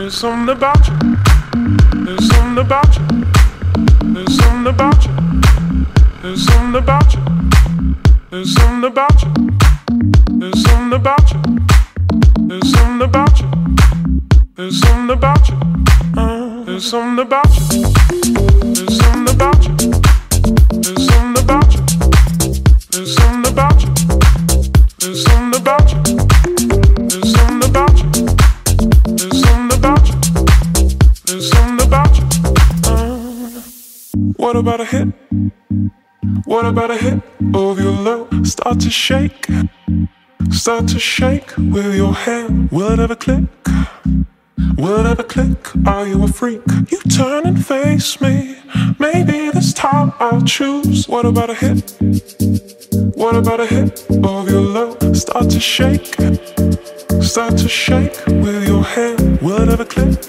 There's something about you. There's something about you. There's something about you. There's something about you. There's something about you. There's something about you. There's something about you. There's something about you. There's something about you. There's something about you. There's something about you. There's something about you. There's something about you. There's something about you. There's something about you. There's something about you. What about a hit? What about a hit of your love? Start to shake. Start to shake with your hand. Will it ever click? Will it ever click? Are you a freak? You turn and face me. Maybe this time I'll choose. What about a hit? What about a hit of your love? Start to shake. Start to shake with your hand. Will it ever click?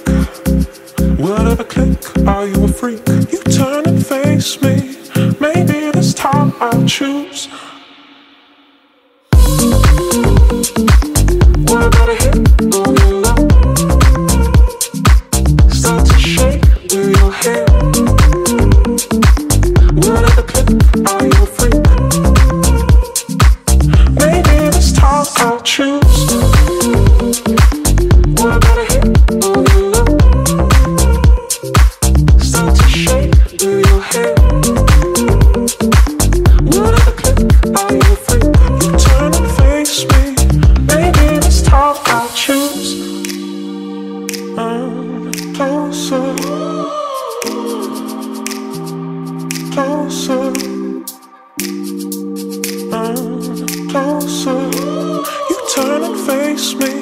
Will it ever click? Are you a freak? You turn and face me. Maybe this time I'll choose. What about a hit of your love? Start to shake with your hand. Will it ever click? Are you a freak? Maybe this time I'll choose. What about a hit of your love? Start to shake with your hand. Will it ever click? Are you a freak? You turn and face me. Maybe this time I'll choose. Closer, closer, closer. You turn and face me.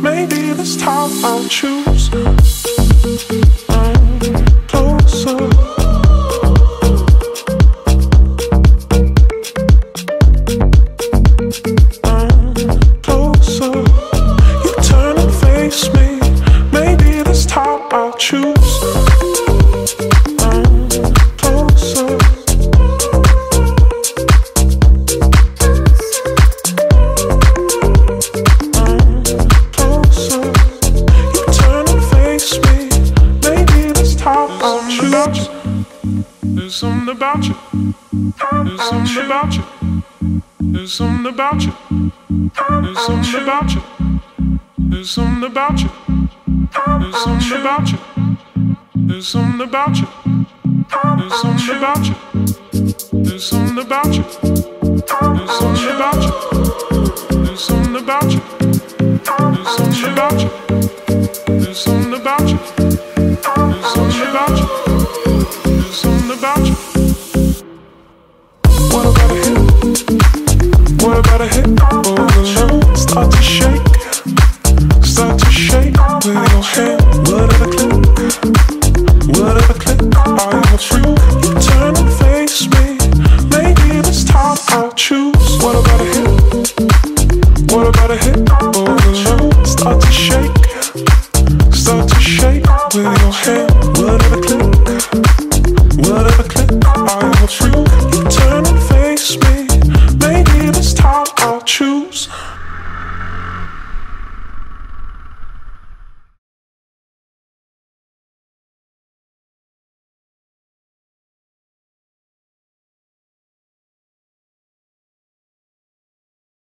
Maybe this time I'll choose. Closer. Closer. You turn and face me. Maybe this time I'll choose. Closer. Closer. You turn and face me. Maybe this time I'll choose. There's something about you. There's something about you. There's something about you. There's something about you. There's something about you. There's something about you. There's something about you. There's something about you. There's something about you. There's something about you. There's something about you. There's something about you. There's something about you. There's something about you. There's something about you. What about a hit? What about a hit? Oh, the love start to shake. Start to shake with your hand.